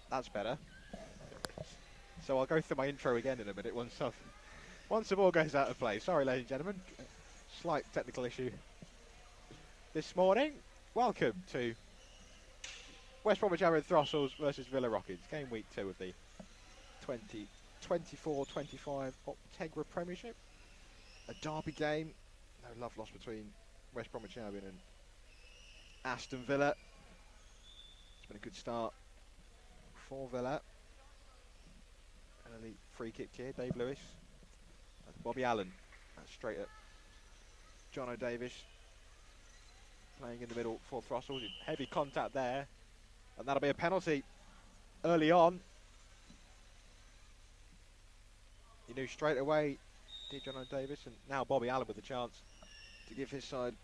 That's better. So I'll go through my intro again in a minute once the ball goes out of play. Sorry, ladies and gentlemen. Slight technical issue this morning. Welcome to West Bromwich Albion Throstles versus Villa Rockets. Game week 2 of the 2024-25 Optegra Premiership. A derby game. No love lost between West Bromwich Albion and Aston Villa. It's been a good start for Villa. An elite free kick here, Dave Lewis. That's Bobby Allen. That's straight at John O'Davis. Playing in the middle for Throstles. Heavy contact there. And that'll be a penalty early on. He knew straight away, did John O'Davis, and now Bobby Allen with the chance to give his side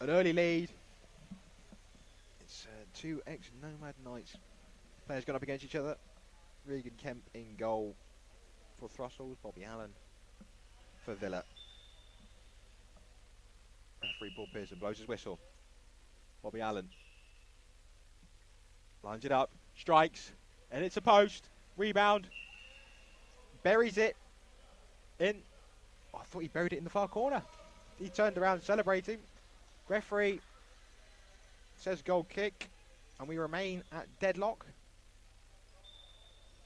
an early lead. It's two ex-Nomad Knights players going up against each other. Regan Kemp in goal for Throstles, Bobby Allen for Villa. Referee Paul Pearson blows his whistle. Bobby Allen lines it up, strikes, and it's a post. Rebound, buries it in. Oh, I thought he buried it in the far corner. He turned around celebrating. Referee says goal kick, and we remain at deadlock.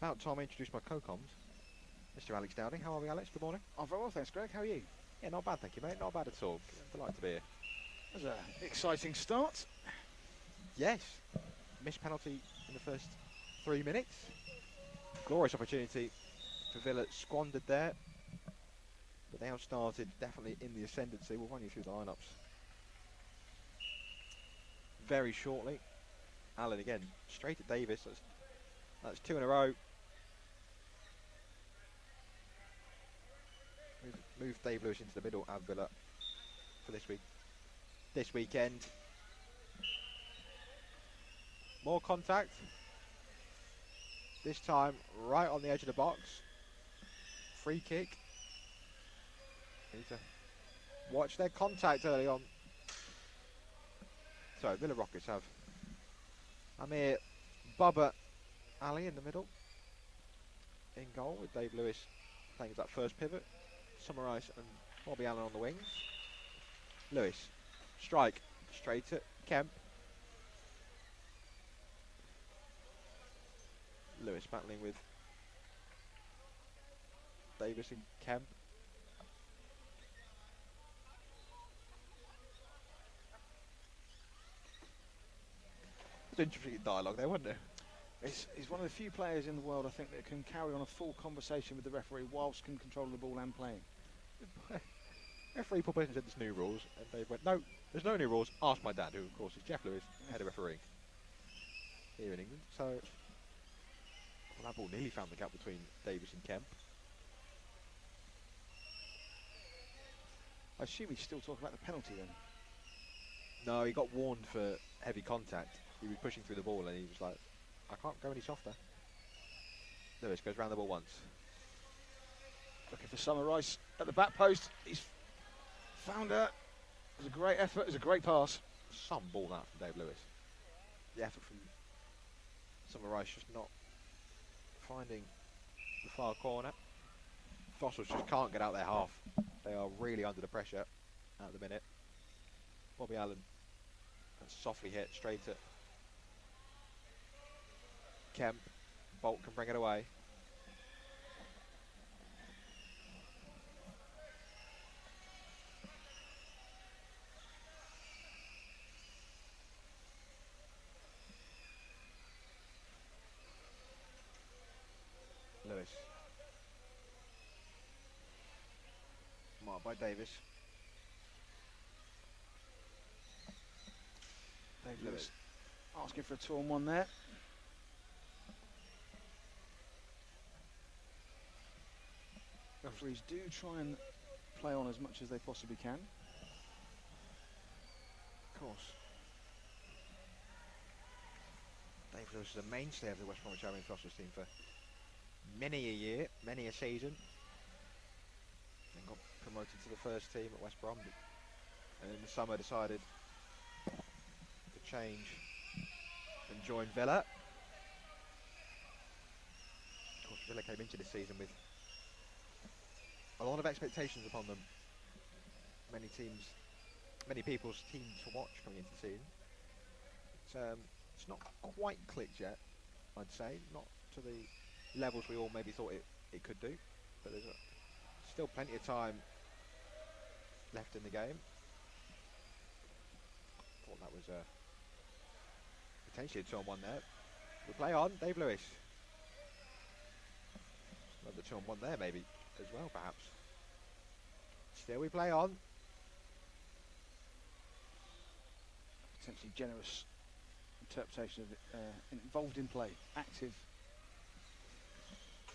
About time I introduce my co-coms. Mr. Alex Dowding. How are we, Alex? Good morning. I'm very well, thanks, Greg. How are you? Yeah, not bad, thank you, mate. Not bad at all. Delighted to be here. That was an exciting start. Yes. Missed penalty in the first 3 minutes. Glorious opportunity for Villa, squandered there. But they have started definitely in the ascendancy. We'll run you through the lineups very shortly. Allen again, straight at Davis. That's two in a row. Move Dave Lewis into the middle and Villa for this weekend. More contact. This time right on the edge of the box. Free kick. Need to watch their contact early on. So Villa Rockets have Amir Bubba Ali in the middle. In goal with Dave Lewis playing as that first pivot. Summerise and Bobby Allen on the wings. Lewis, strike, straight at Kemp. Lewis battling with Davis and Kemp. It's interesting dialogue there, wasn't it? He's one of the few players in the world, I think, that can carry on a full conversation with the referee whilst in control of the ball and playing. Referee Paul Pearson said there's new rules, and they went, no, there's no new rules. Ask my dad, who of course is Jeff Lewis, head of refereeing here in England. So, well, that ball nearly found the gap between Davis and Kemp. I assume he's still talking about the penalty then. No, he got warned for heavy contact. He was pushing through the ball, and he was like, I can't go any softer. Lewis goes round the ball once. Looking for Summerise at the back post. He's found her. It was a great effort. It was a great pass. Some ball that from Dave Lewis. The effort from Summerise just not finding the far corner. Throstles just can't get out their half. They are really under the pressure at the minute. Bobby Allen softly hit straight at Kemp. Bolt can bring it away. Lewis. Marked by Davis. Dave Lewis asking for a 2-on-1 there. Referees do try and play on as much as they possibly can. Of course. Dave Lewis is a mainstay of the West Bromwich Albion Throstles team for many a year, many a season. And got promoted to the first team at West Brom. And in the summer decided to change and join Villa. Villa came into this season with a lot of expectations upon them. Many people's teams to watch coming into the season. It's not quite clicked yet, I'd say. Not to the levels we all maybe thought it could do. But there's still plenty of time left in the game. Thought that was potentially a 2-on-1 there. We'll play on, Dave Lewis. Another 2-on-1 there maybe as well, perhaps. Still we play on. Potentially generous interpretation of it, involved in play, active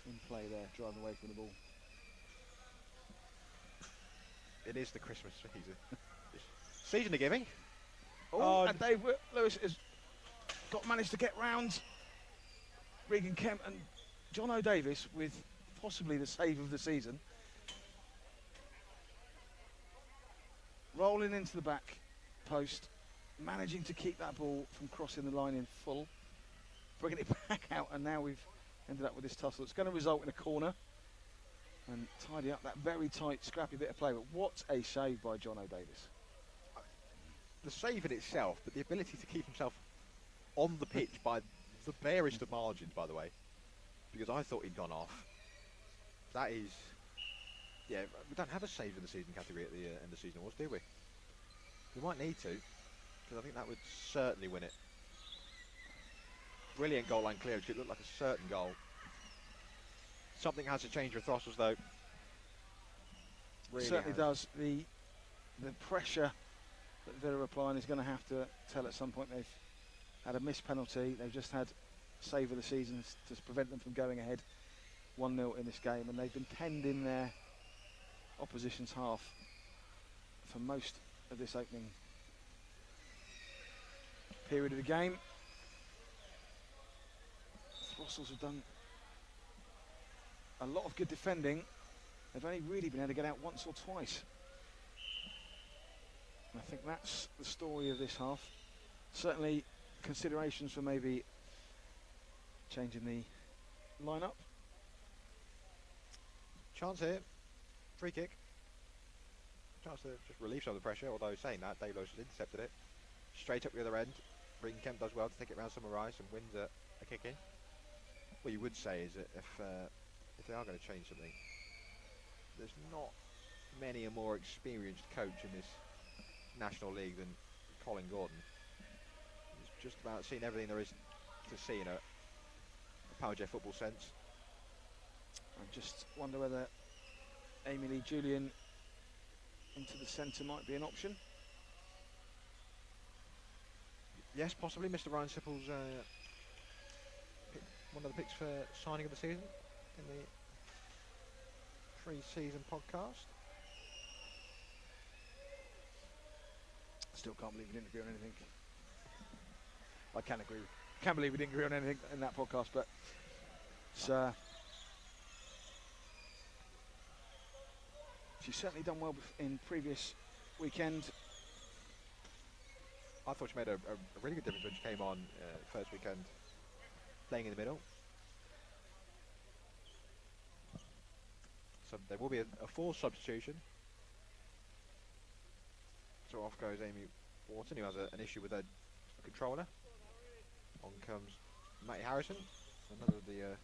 in play there, driving away from the ball. It is the Christmas season. Season of giving. Oh, and Dave Lewis has managed to get round Regan Kemp and John O'Davis with possibly the save of the season. Rolling into the back post, managing to keep that ball from crossing the line in full, bringing it back out, and now we've ended up with this tussle. It's going to result in a corner and tidy up that very tight, scrappy bit of play. But what a save by John O'Davis. The save in itself, but the ability to keep himself on the pitch by the barest of margins, by the way, because I thought he'd gone off. That is, yeah, we don't have a save in the season category at the end of the season awards, do we? We might need to, because I think that would certainly win it. Brilliant goal line clearance. It looked like a certain goal. Something has to change with Throstles, though. Really certainly does. The pressure that Villa are applying is going to have to tell at some point. They've had a missed penalty. They've just had save of the season to prevent them from going ahead 1-0 in this game, and they've been penned in their opposition's half for most of this opening period of the game. Throstles have done a lot of good defending. They've only really been able to get out once or twice. And I think that's the story of this half. Certainly considerations for maybe changing the lineup. Chance here, free kick. Chance to just relieve some of the pressure, although saying that, Dave Lewis has intercepted it. Straight up the other end. Regan Kemp does well to take it round Summer Rice and wins a kick in. What you would say is that if they are going to change something, there's not many a more experienced coach in this National League than Colin Gordon. He's just about seen everything there is to see in a Power J football sense. I just wonder whether Amy Lee Julian into the centre might be an option. Yes, possibly. Mr. Ryan Sipple's one of the picks for signing of the season in the pre-season podcast. Still can't believe we didn't agree on anything. I can agree. Can't believe we didn't agree on anything in that podcast, but it's, she's certainly done well in previous weekend. I thought she made a really good difference when she came on first weekend, playing in the middle. So there will be a full substitution. So off goes Amy Wharton, who has an issue with a controller. On comes Matty Harrison, another of the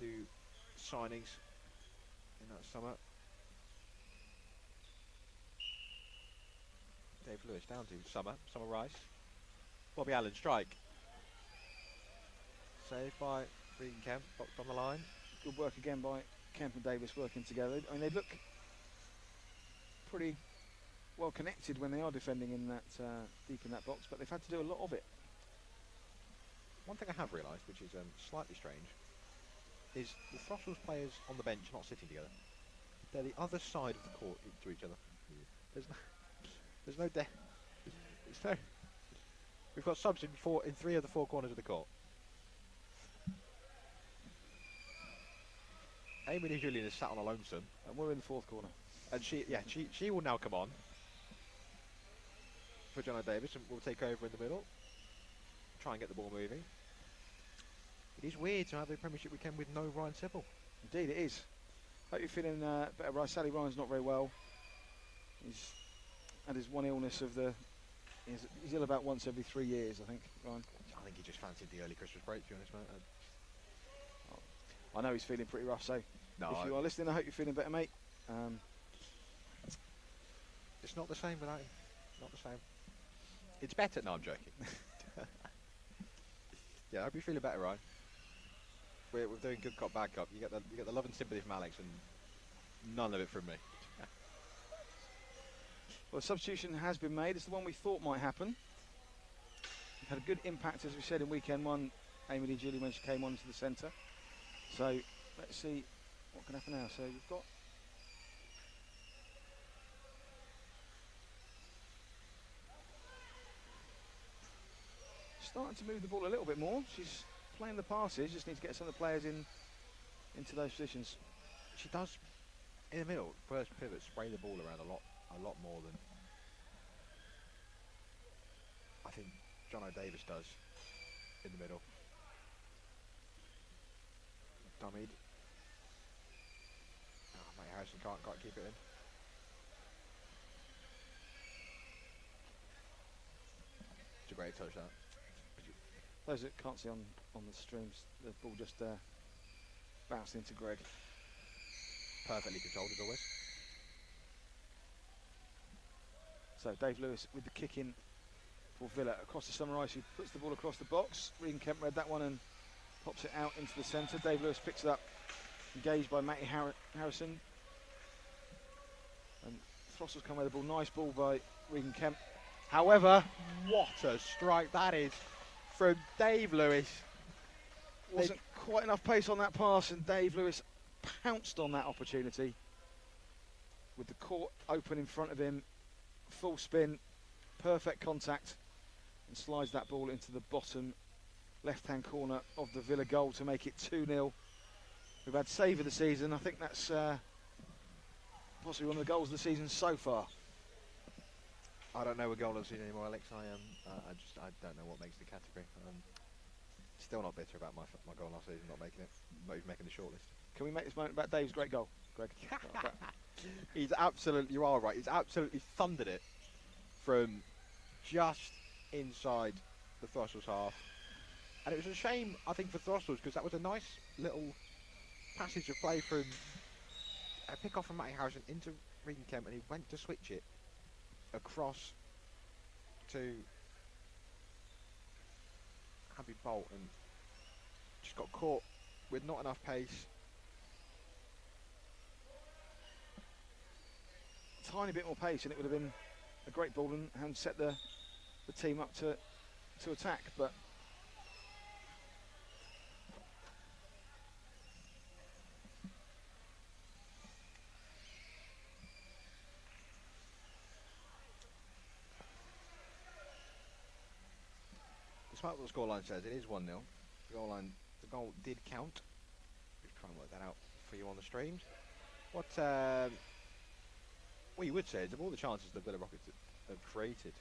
new signings in that summer. Dave Lewis down to Summer Rice. Bobby Allen strike. Saved by Regan Kemp, blocked on the line. Good work again by Kemp and Davis working together. I mean, they look pretty well connected when they are defending in that deep in that box, but they've had to do a lot of it. One thing I have realised, which is slightly strange, is the Throstles players on the bench not sitting together. They're the other side of the court to each other. There's no we've got subs in 3 of the 4 corners of the court. Amy Lee Julian is sat on a lonesome, and we're in the 4th corner. And she will now come on for John Davis, and will take over in the middle, try and get the ball moving. It is weird to have a Premiership weekend with no Ryan Sibble. Indeed, it is. Hope you're feeling better, Ryan. Sadly, Ryan's not very well. He's had his one illness of the. He's ill about once every 3 years, I think, Ryan. I think he just fancied the early Christmas break, to be honest, mate. I know he's feeling pretty rough, so No, if you are listening, I hope you're feeling better, mate. It's not the same without him. Not the same. It's better. No, I'm joking. Yeah, I hope you're feeling better, Ryan. We're doing good cop, bad cop. You get the love and sympathy from Alex, and none of it from me. Well, a substitution has been made. It's the one we thought might happen. Had a good impact, as we said, in weekend one, Amy Lee Julie, when she came onto the centre. So let's see what can happen now. So we've got starting to move the ball a little bit more. She's playing the passes, just needs to get some of the players into those positions. She does, in the middle, first pivot, spray the ball around a lot more than I think John O'Davis does in the middle. Dummied. Oh, mate, Harrison can't keep it in. It's a great touch, that. Those that can't see on the streams, the ball just bounced into Greg. Perfectly controlled as always. So Dave Lewis with the kick in for Villa across the Summer Ice, who puts the ball across the box. Regan Kemp read that one and pops it out into the centre. Dave Lewis picks it up, engaged by Matty Harrison. And Throstles come with the ball. Nice ball by Regan Kemp. However, what a strike that is from Dave Lewis. Wasn't quite enough pace on that pass, and Dave Lewis pounced on that opportunity with the court open in front of him. Full spin, perfect contact, and slides that ball into the bottom left-hand corner of the Villa goal to make it 2-0. We've had save of the season. I think that's possibly one of the goals of the season so far. I don't know what goal I've seen anymore, Alex. I don't know what makes the category. Still not bitter about my goal last season, not even making the shortlist. Can we make this moment about Dave's great goal, Greg? He's absolutely, you are right, he's absolutely thundered it from just inside the Throstles half. And it was a shame, I think, for Throstles, because that was a nice little passage of play from a pick-off from Matty Harrison into Regan Kemp, and he went to switch it across to Abby Bolt and just got caught with not enough pace. Tiny bit more pace and it would have been a great ball and set the team up to attack, but despite what the scoreline says, it is 1-0. The goal did count. We'll try and work that out for you on the streams. What you would say is, of all the chances the Villa Rockets have created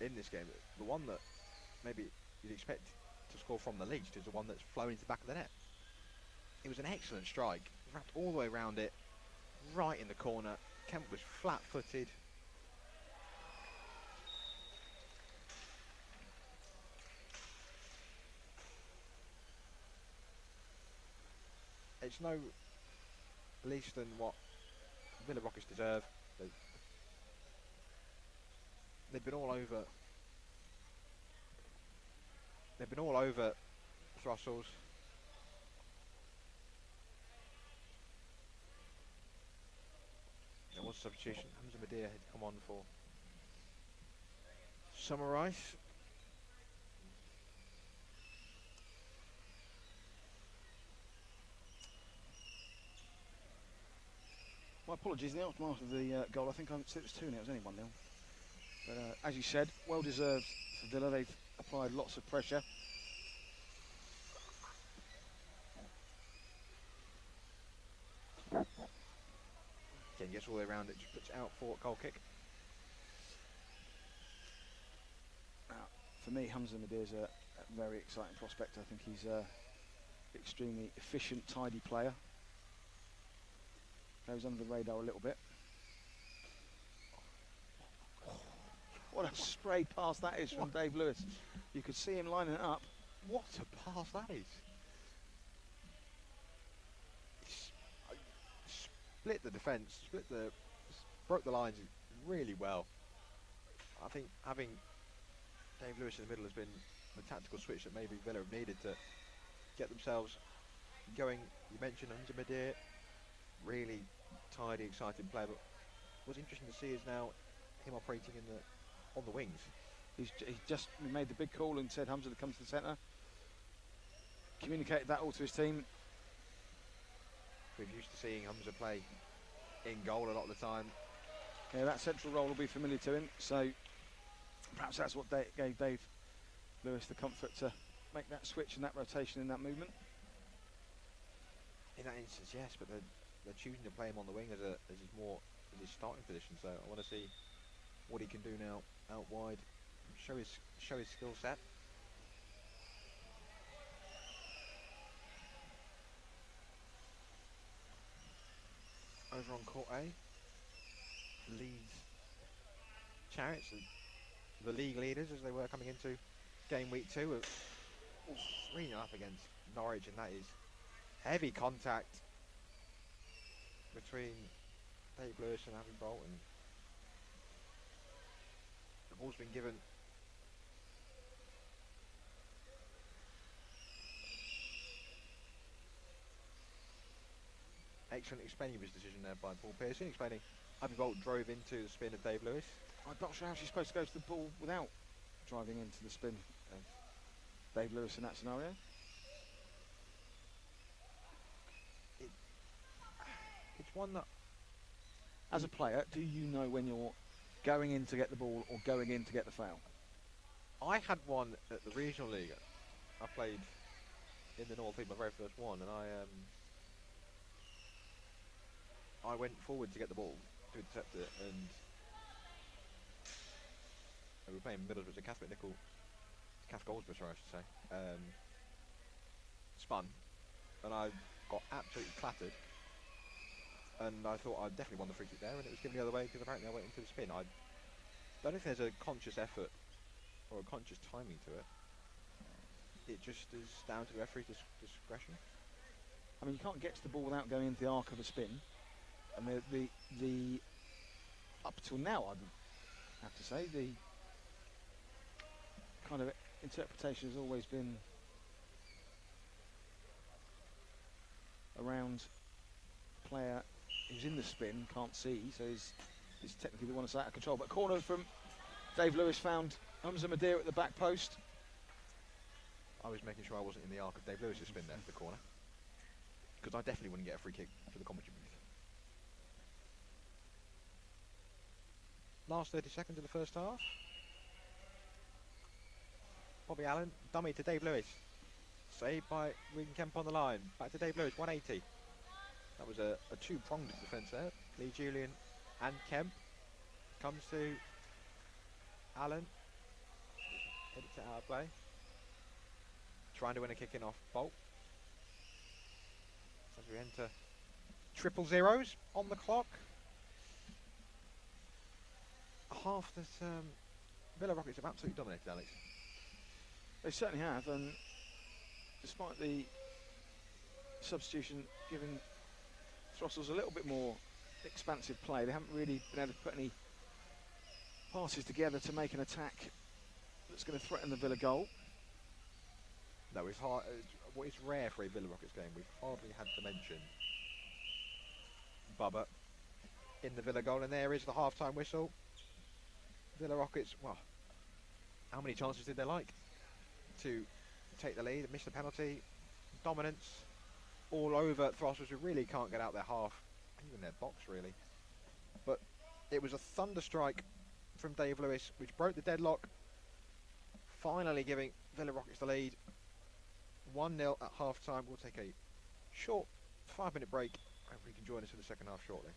in this game, the one that maybe you'd expect to score from the least is the one that's flowing into the back of the net. It was an excellent strike, wrapped all the way around it, right in the corner. Kemp was flat-footed. It's no least than what Villa Rockets deserve. They've been all over. They've been all over Throstles. There was a substitution. Hamza Madea had come on for Summer Rice. my apologies, in the aftermath of the goal, I think I said it was 2-0, it was only 1-0. But as you said, well deserved for Villa. They've applied lots of pressure. Again, gets all the way around it, just puts it out for a goal kick. For me, Hamza Madea's a very exciting prospect. I think he's an extremely efficient, tidy player. Goes under the radar a little bit. What a stray pass that is from Dave Lewis. You could see him lining it up. What a pass that is. Split the defence, broke the lines really well. I think having Dave Lewis in the middle has been the tactical switch that maybe Villa have needed to get themselves going. You mentioned Madir, really tidy, exciting player, but what's interesting to see is now him operating on the wings. He's just made the big call and said Hamza to come to the centre. Communicated that all to his team. We're used to seeing Hamza play in goal a lot of the time. Yeah, that central role will be familiar to him, so perhaps that's what gave Dave Lewis the comfort to make that switch and that rotation in that movement. In that instance, yes, but they're choosing to play him on the wing as his starting position. So I want to see what he can do now out wide, show his skill set. Over on court A, Leeds Chariots, the league leaders as they were coming into game week 2, of 3-0 up against Norwich, and that is heavy contact between Dave Lewis and Abby Bolton. The ball's been given. Excellent explaining of his decision there by Paul Pearson, explaining Abby Bolton drove into the spin of Dave Lewis. I'm not sure how she's supposed to go to the ball without driving into the spin of Dave Lewis in that scenario. It's one that, as a player, do you know when you're going in to get the ball or going in to get the foul? I had one at the regional league. I played in the North League, my very first one, and I went forward to get the ball to intercept it, and we were playing Middlesbrough, Catholic Nickel, Cath Goldsborough, sorry, I should say. Spun, and I got absolutely clattered. And I thought I'd definitely won the free kick there, and it was given the other way because apparently I went into the spin. I don't know if there's a conscious effort or a conscious timing to it. It just is down to the referee's discretion. I mean, you can't get to the ball without going into the arc of a spin. And the up till now, I have to say, the kind of interpretation has always been around player who's in the spin, can't see, so he's technically the one that's out of control. But corner from Dave Lewis found Hamza Madir at the back post. I was making sure I wasn't in the arc of Dave Lewis's spin there for the corner, because I definitely wouldn't get a free kick for the commentary booth. Last 30 seconds of the first half. Bobby Allen, dummy to Dave Lewis. Saved by Regan Kemp on the line. Back to Dave Lewis, 180. That was a two-pronged defence there. Lee Julian and Kemp. Comes to Allen. Edits it out of play. Trying to win a kick in off Bolt. As we enter triple zeros on the clock. Half that Villa Rockets have absolutely dominated, Alex. They certainly have, and despite the substitution giving Throstles a little bit more expansive play, they haven't really been able to put any passes together to make an attack that's going to threaten the Villa goal. No, we've what is rare for a Villa Rockets game, we've hardly had to mention Bubba in the Villa goal, and there is the half-time whistle. Villa Rockets, well, how many chances did they like to take the lead? Missed the penalty, dominance all over Throstles, who really can't get out their half, even their box really. But it was a thunder strike from Dave Lewis which broke the deadlock, finally giving Villa Rockets the lead. 1-0 at half time. We'll take a short 5-minute break. Hopefully you can join us for the second half shortly.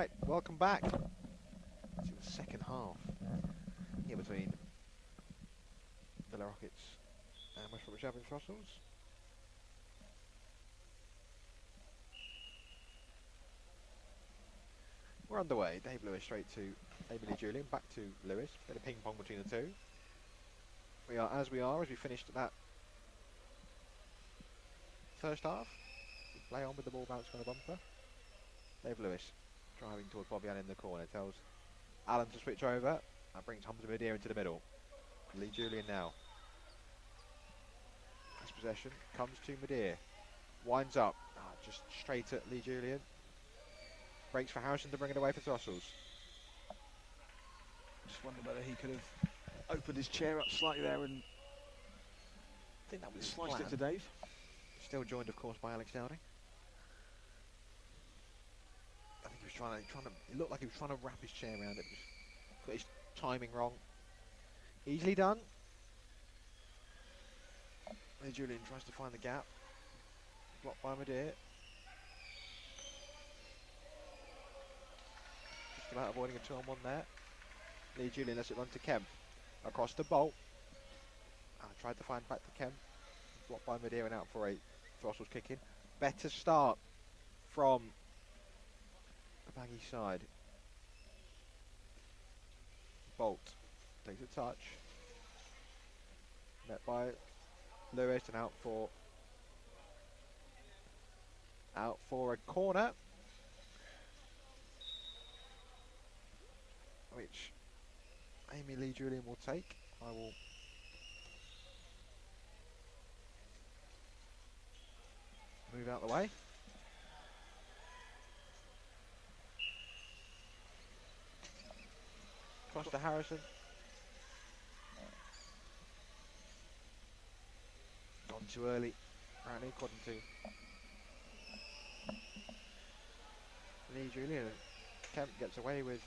Right, welcome back to the second half here between Villa Rockets and West Bromwich Albion Throstles. We're underway. Dave Lewis straight to Lee Julian, back to Lewis. Bit of ping pong between the two. We are as we finished that first half. Play on with the ball bouncing on a bumper. Dave Lewis driving towards Bobby Allen in the corner. Tells Allen to switch over. That brings Hamza Midir into the middle. Lee Julian now. This possession comes to Midir. Winds up. Just straight at Lee Julian. Breaks for Harrison to bring it away for Throstles. Just wonder whether he could have opened his chair up slightly there and I think that was sliced plan. it to Dave. Still joined, of course, by Alex Dowding. I think he was trying to. It looked like he was trying to wrap his chair around it. Got his timing wrong. Easily done. Lee Julian tries to find the gap. Blocked by Midir. Just about avoiding a 2-on-1 there. Lee Julian lets it run to Kemp. Across the Bolt. Tried to find back to Kemp. Blocked by Midir and out for a Throstles kick in. Better start from the Baggy side. Bolt takes a touch. Met by Lewis and out for a corner. Which Amy Lee Julian will take. I will move out the way. Cross to Harrison. Gone too early, apparently, according to Lee Julian. Kemp gets away with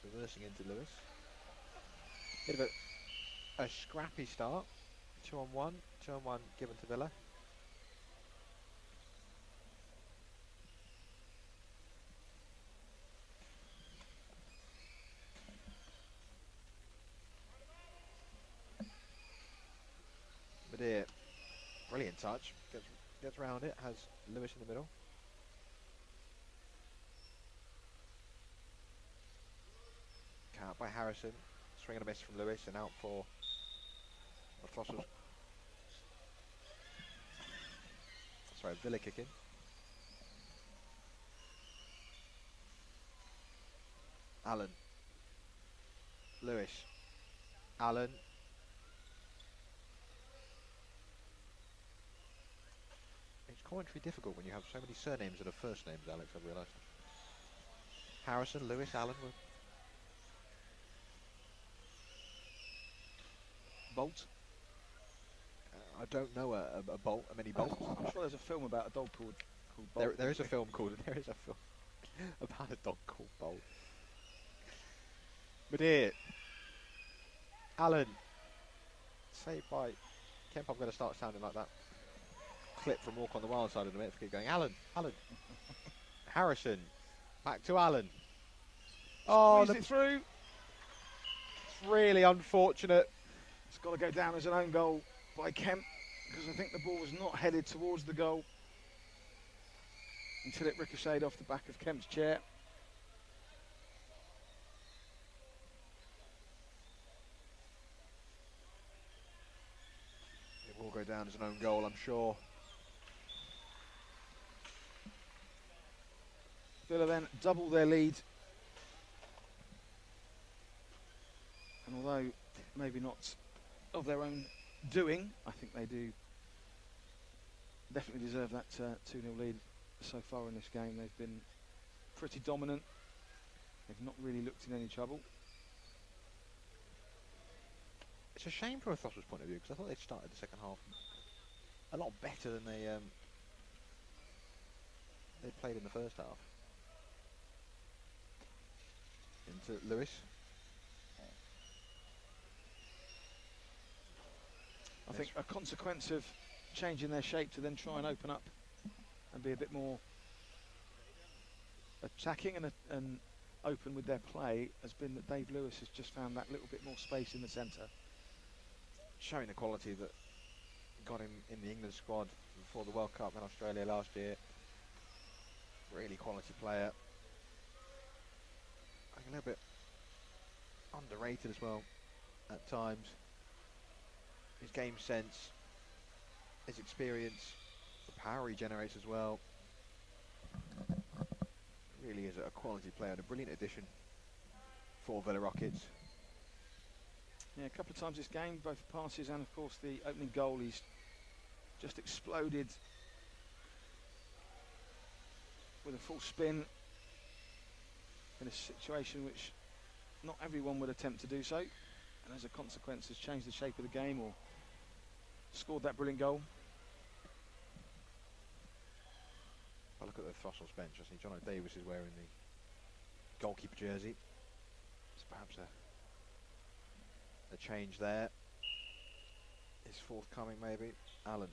reversing into Lewis. Bit of a scrappy start. 2-on-1 given to Villa. Midir, brilliant touch. Gets round it. Has Lewis in the middle. Out by Harrison, swing and a miss from Lewis and out for Throstles. Sorry, Villa kicking. Allen. Lewis. Allen. It's commentary difficult when you have so many surnames that are first names, Alex, I've realised. Harrison, Lewis, Allen. Bolt. I don't know a mini bolt. I'm sure there's a film about a dog called Bolt. There is a film called about a dog called Bolt. Midir. Allen. Saved by Kemp. I'm going to start sounding like that clip from Walk on the Wild Side in a minute. Keep going. Allen. Harrison. Back to Allen. Oh, it through. It's really unfortunate. It's got to go down as an own goal by Kemp, because I think the ball was not headed towards the goal until it ricocheted off the back of Kemp's chair. It will go down as an own goal, I'm sure. Villa then double their lead. And although maybe not of their own doing, I think they do definitely deserve that 2-0 lead so far in this game. They've been pretty dominant. They've not really looked in any trouble. It's a shame from a Throstles point of view, because I thought they'd started the second half a lot better than they played in the first half. Into Lewis. I think a consequence of changing their shape to then try and open up and be a bit more attacking and open with their play has been that Dave Lewis has just found that little bit more space in the centre. Showing the quality that got him in the England squad before the World Cup in Australia last year. Really quality player. I think a little bit underrated as well at times. His game sense, his experience, the power he generates as well. Really is a quality player and a brilliant addition for Villa Rockets. Yeah, a couple of times this game, both passes and of course the opening goal, he's just exploded with a full spin in a situation which not everyone would attempt to do so, and as a consequence has changed the shape of the game or scored that brilliant goal. I look at the Throstles bench, I see John O'Davis is wearing the goalkeeper jersey. It's perhaps a change there. Is forthcoming maybe. Allen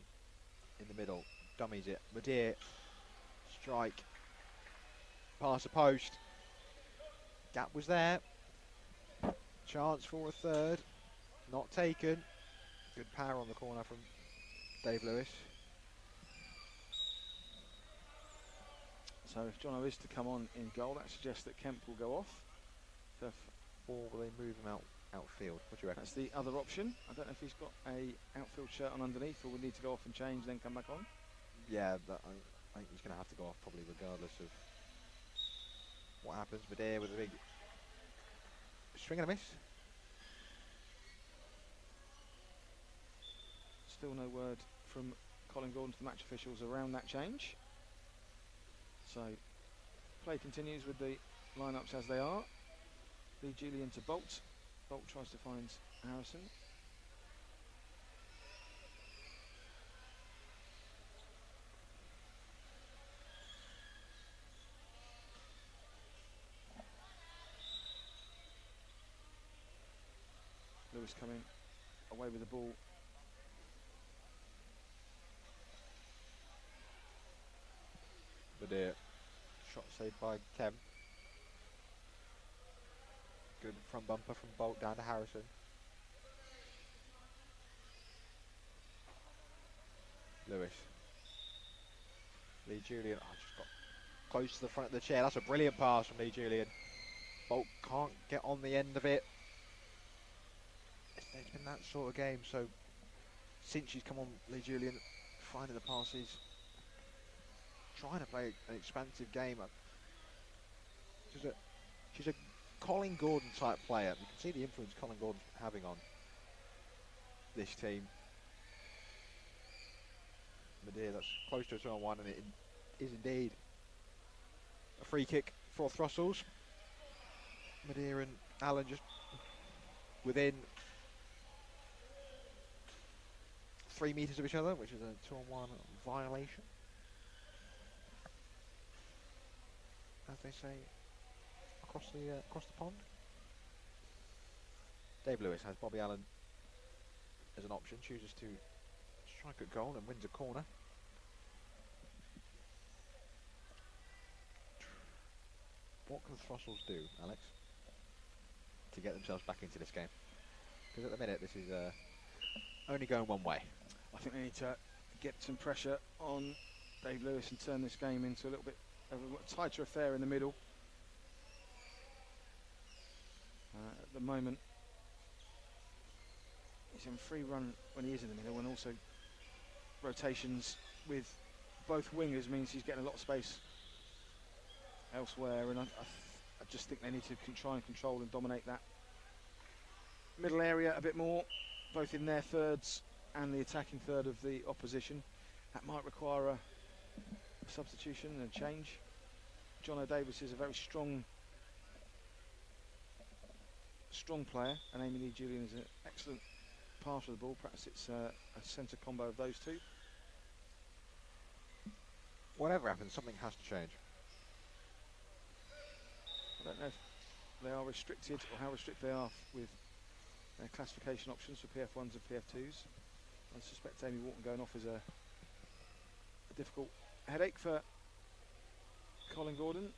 in the middle, dummies it. Madeir, strike, pass the post. Gap was there. Chance for a third, not taken. Good power on the corner from Dave Lewis. So if Jono is to come on in goal, that suggests that Kemp will go off. Or will they move him outfield? What do you reckon? That's the other option. I don't know if he's got a outfield shirt on underneath, or will need to go off and change, then come back on. Yeah, I think he's going to have to go off probably regardless of what happens. Madeir with a big swing and a miss. Still no word from Colin Gordon to the match officials around that change. So play continues with the lineups as they are. Lee Julian to Bolt. Bolt tries to find Harrison. Lewis coming away with the ball. Madeir, shot saved by Kem. Good front bumper from Bolt down to Harrison. Lewis. Lee Julian, just got close to the front of the chair. That's a brilliant pass from Lee Julian. Bolt can't get on the end of it. It's been that sort of game, so since she's come on, Lee Julian finding the passes, trying to play an expansive game. She's a Colin Gordon type player. You can see the influence Colin Gordon's having on this team. Madeir, that's close to a 2-on-1, and it is indeed a free kick for Throstles. Madeir and Allen just within 3 metres of each other, which is a 2-on-1 violation, as they say across the pond. Dave Lewis has Bobby Allen as an option, chooses to strike a goal and wins a corner. What can the Throstles do, Alex, to get themselves back into this game? Because at the minute this is only going one way. I think they need to get some pressure on Dave Lewis and turn this game into a little bit of a tighter affair in the middle. At the moment, he's in free run when he is in the middle, and also rotations with both wingers means he's getting a lot of space elsewhere, and I just think they need to try and control and dominate that middle area a bit more, both in their thirds and the attacking third of the opposition. That might require a substitution and a change. John O'Davis is a very strong player, and Amy Lee Julian is an excellent passer of the ball. Perhaps it's a centre combo of those two. Whatever happens, something has to change. I don't know if they are restricted or how restricted they are with their classification options for PF1s and PF2s. I suspect Amy Wharton going off is a difficult headache for Colin Gordon.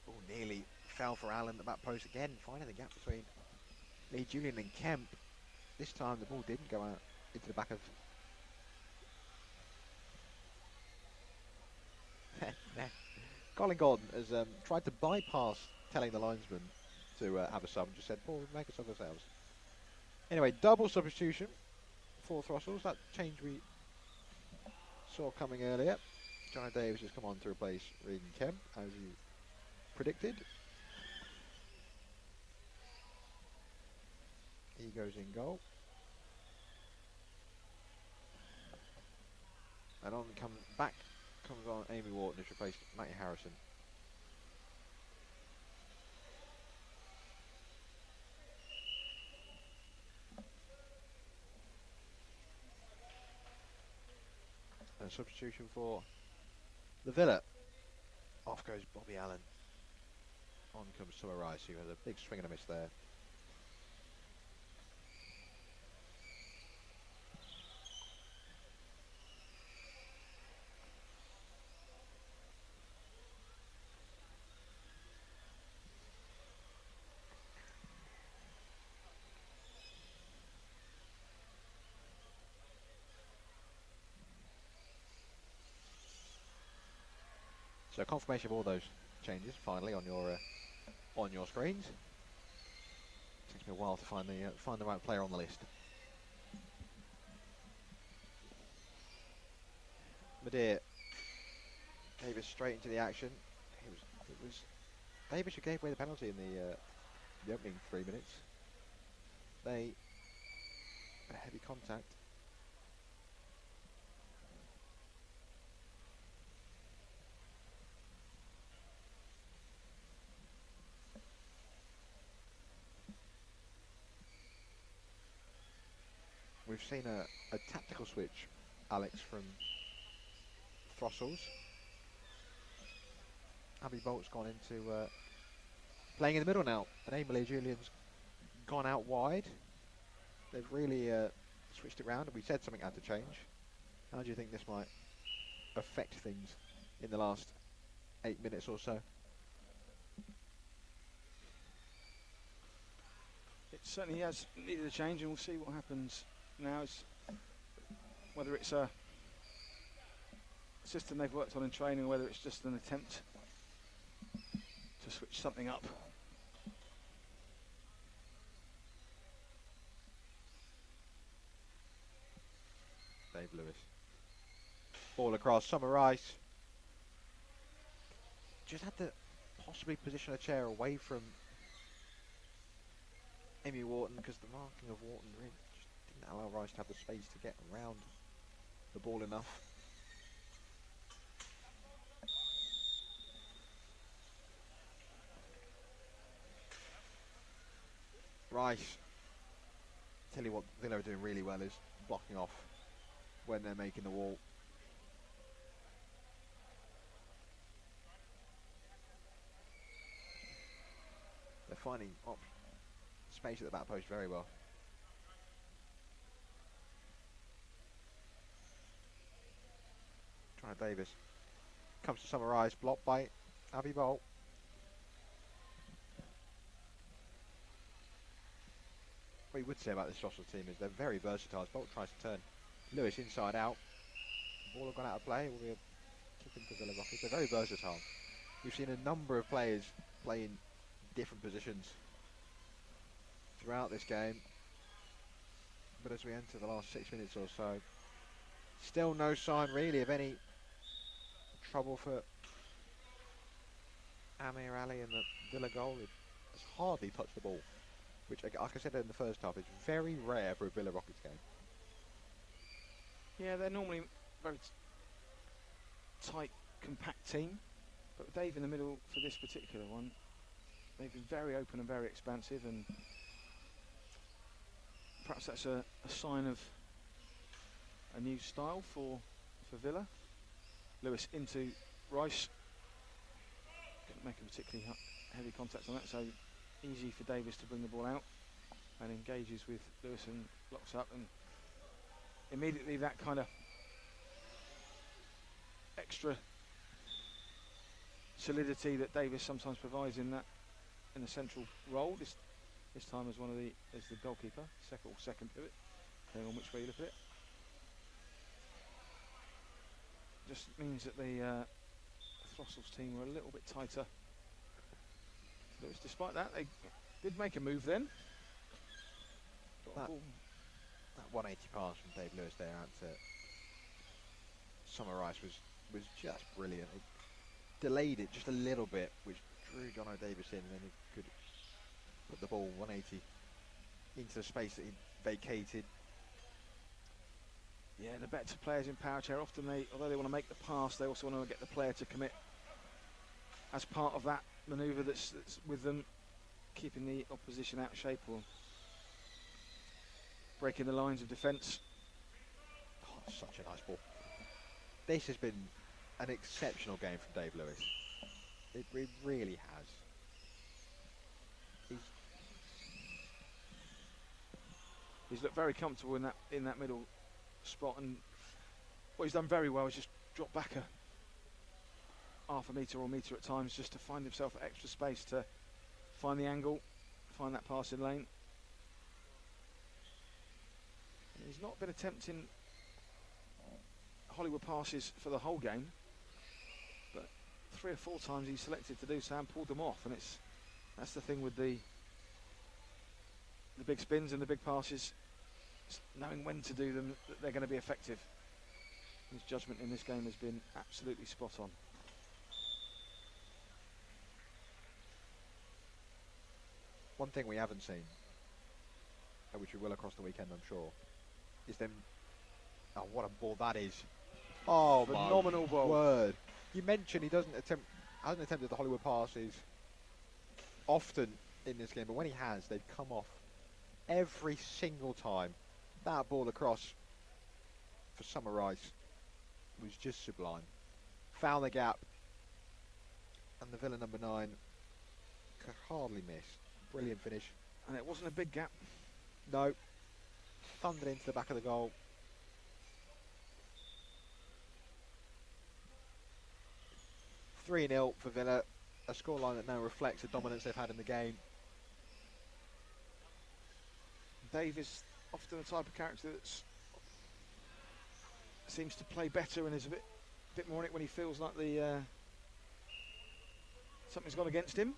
Oh, nearly fell for Allen at the back post again, finding the gap between Lee Julian and Kemp. This time the ball didn't go out into the back of Colin Gordon has tried to bypass telling the linesman to have a sub and just said, Paul, make a sub ourselves. Anyway, double substitution for Throstles. That change we saw coming earlier. Johnny Davis has come on to replace Regan Kemp, as you predicted. He goes in goal. And on comes on Amy Wharton, who's replaced Matty Harrison. And a substitution for the Villa. Off goes Bobby Allen. On comes Summer Rice, who has a big swing and a miss there. So confirmation of all those changes finally on your screens. Takes me a while to find the right player on the list. Madeir. Davis straight into the action. It was Davis who gave away the penalty in the opening 3 minutes. They a heavy contact. We've seen a tactical switch, Alex, from Throstles. Abby Bolt's gone into playing in the middle now, and Emily Julian's gone out wide. They've really switched it around, and we said something had to change. How do you think this might affect things in the last 8 minutes or so? It certainly has needed a change, and we'll see what happens now. Whether it's a system they've worked on in training, or whether it's just an attempt to switch something up. Dave Lewis. Ball across, Summer Rice. Just had to possibly position a chair away from Amy Wharton, because the marking of Wharton really just didn't allow Rice to have the space to get around the ball enough. Rice, tell you what Villa are doing really well is blocking off when they're making the wall. They're finding space at the back post very well. Trying Davis. Comes to Summer Rice, blocked by Abby Bolt. What you would say about this Throstles team is they're very versatile. As Bolt tries to turn Lewis inside out. Ball have gone out of play. It will be a kick into Villa Rockets. They're very versatile. We've seen a number of players play in different positions throughout this game. But as we enter the last 6 minutes or so, still no sign really of any trouble for Amir Ali, and the Villa goal has hardly touched the ball, which, like I said in the first half, is very rare for a Villa Rockets game. Yeah, they're normally a very tight, compact team, but Dave in the middle for this particular one, they've been very open and very expansive, and perhaps that's a sign of a new style for Villa. Lewis into Rice. Couldn't make a particularly heavy contact on that, so easy for Davis to bring the ball out, and engages with Lewis and locks up, and immediately that kind of extra solidity that Davis sometimes provides in the central role. This time as the goalkeeper, second pivot, depending on which way you look at it. Just means that the Throstles team were a little bit tighter. Lewis, despite that, they did make a move then. That 180 pass from Dave Lewis there out to Summer Rice was just brilliant. It delayed it just a little bit, which drew Jono Davis in, and then he could put the ball 180 into the space that he vacated. Yeah, the better players in power chair, often although they want to make the pass, they also want to get the player to commit as part of that manoeuvre that's with them, keeping the opposition out of shape or breaking the lines of defence. Oh, such a nice ball. This has been an exceptional game from Dave Lewis. It really has. He's looked very comfortable in that middle spot, and what he's done very well is just drop back a half a metre or metre at times, just to find himself extra space to find the angle, find that passing lane. And he's not been attempting Hollywood passes for the whole game, but 3 or 4 times he's selected to do so and pulled them off, and that's the thing with the big spins and the big passes, knowing when to do them, that they're going to be effective. His judgment in this game has been absolutely spot on. One thing we haven't seen, which we will across the weekend I'm sure, is them. Oh, what a ball that is. Oh, phenomenal ball. Word. You mentioned he hasn't attempted the Hollywood passes often in this game, but when he has, they've come off every single time. That ball across for Summer Rice was just sublime. Found the gap, and the Villa number 9 could hardly miss. Brilliant finish. And it wasn't a big gap. No. Thundered into the back of the goal. (3-0) for Villa, a scoreline that now reflects the dominance they've had in the game. Dave is often the type of character that seems to play better and is a bit more on it when he feels like something's gone against him.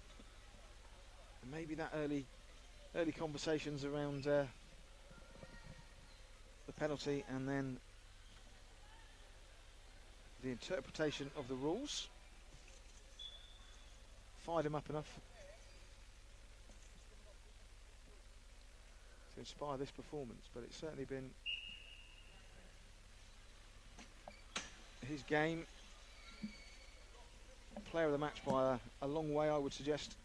And maybe that early conversations around the penalty and then the interpretation of the rules fired him up enough to inspire this performance, but it's certainly been his game. Player of the match by a long way, I would suggest.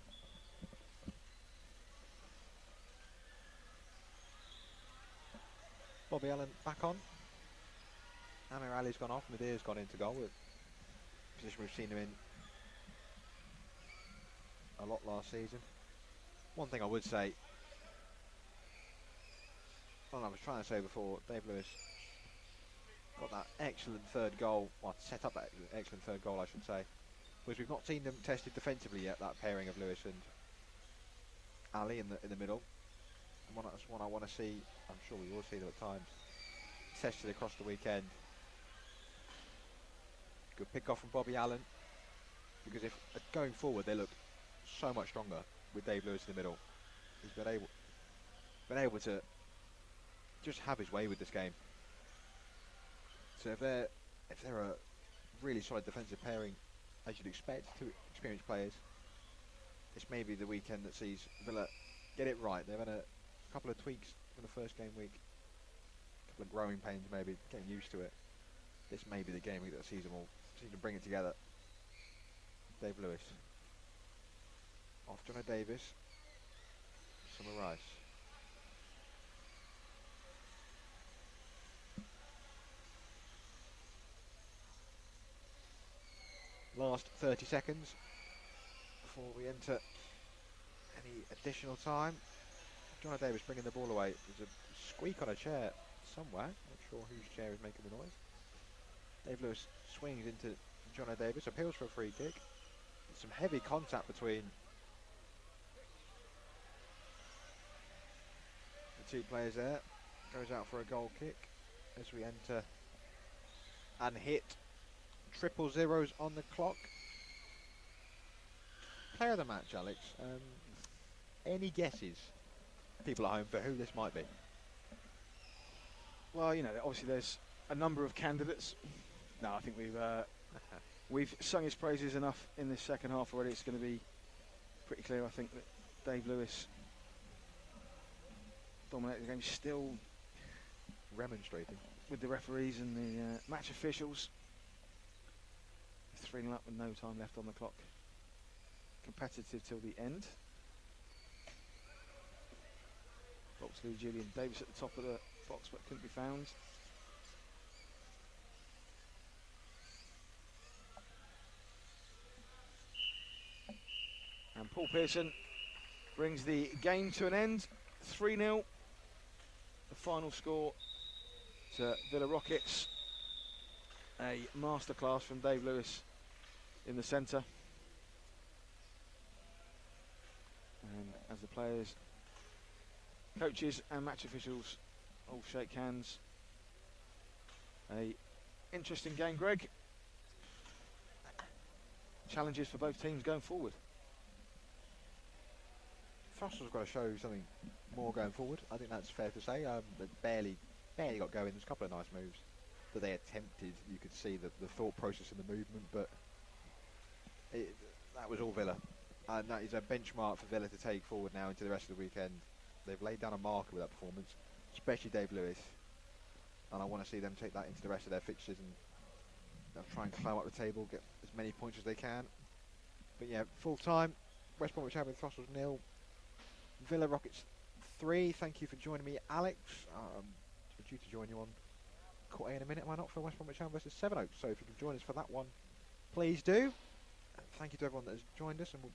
Bobby Allen back on. Amir Ali's gone off, Madeir's gone into goal, a position we've seen him in a lot last season. One thing I would say, well, I was trying to say before, Dave Lewis got that excellent third goal, well, set up that excellent third goal I should say, was we've not seen them tested defensively yet, that pairing of Lewis and Ali in the middle. And that's one I want to see, I'm sure we will see them at times, tested across the weekend. Good pick off from Bobby Allen, because if going forward they look so much stronger with Dave Lewis in the middle. He's been able to just have his way with this game. So if they're a really solid defensive pairing, as you'd expect, 2 experienced players, this may be the weekend that sees Villa get it right. They've had a couple of tweaks in the first game week, a couple of growing pains maybe, getting used to it. This may be the game week that sees them bring it together. Dave Lewis. Off Jono Davis. Summer Rice. Last 30 seconds before we enter any additional time. Jono Davis bringing the ball away. There's a squeak on a chair somewhere. Not sure whose chair is making the noise. Dave Lewis swings into Jono Davis, appeals for a free kick. some heavy contact between the two players there. Goes out for a goal kick as we enter and hit triple zeros on the clock. Player of the match, Alex. Any guesses, people at home, for who this might be? Well, you know, obviously there's a number of candidates. No, I think we've sung his praises enough in this second half already. It's going to be pretty clear, I think, that Dave Lewis dominated the game, still Remonstrating with the referees and the match officials. 3-0 up with no time left on the clock. Competitive till the end. Obviously Julian Davis at the top of the box, but couldn't be found. And Paul Pearson brings the game to an end. 3-0. The final score to Villa Rockets. A masterclass from Dave Lewis in the centre. And as the players, coaches and match officials all shake hands. A interesting game, Greg. Challenges for both teams going forward. Throstles have got to show something more going forward. I think that's fair to say. They barely got going. There's a couple of nice moves that they attempted. You could see the thought process in the movement, but that was all Villa. And that is a benchmark for Villa to take forward now into the rest of the weekend. They've laid down a marker with that performance, especially Dave Lewis. And I want to see them take that into the rest of their fixtures and try and climb up the table, get as many points as they can. But yeah, full time, West Bromwich Albion Throstles 0, Villa Rockets 3. Thank you for joining me, Alex. We're due to join you on Court A in a minute, am I not, for West Bromwich Albion versus Sevenoaks? So if you can join us for that one, please do. Thank you to everyone that has joined us, and we'll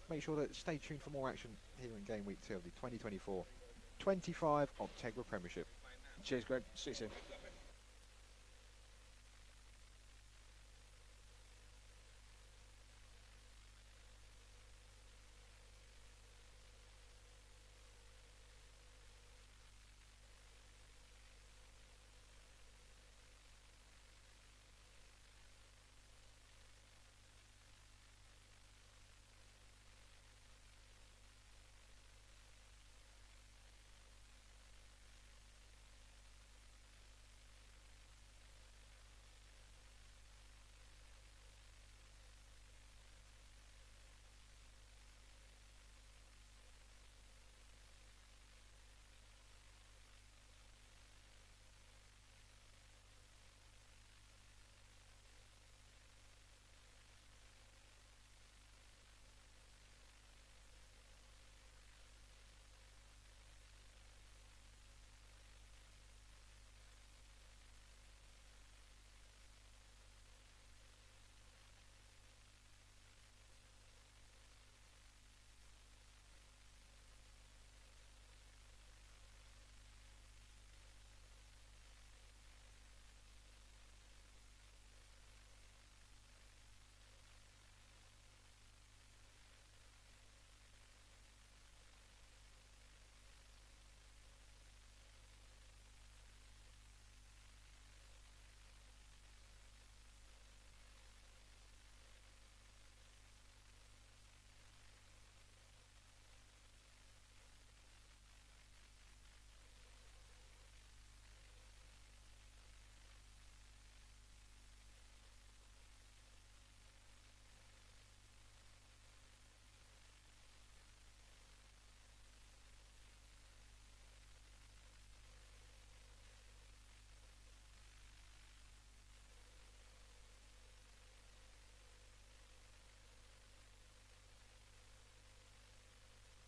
make sure that stay tuned for more action here in game week 2 of the 2024-25 Optegra Premiership. Cheers, Greg. See you soon.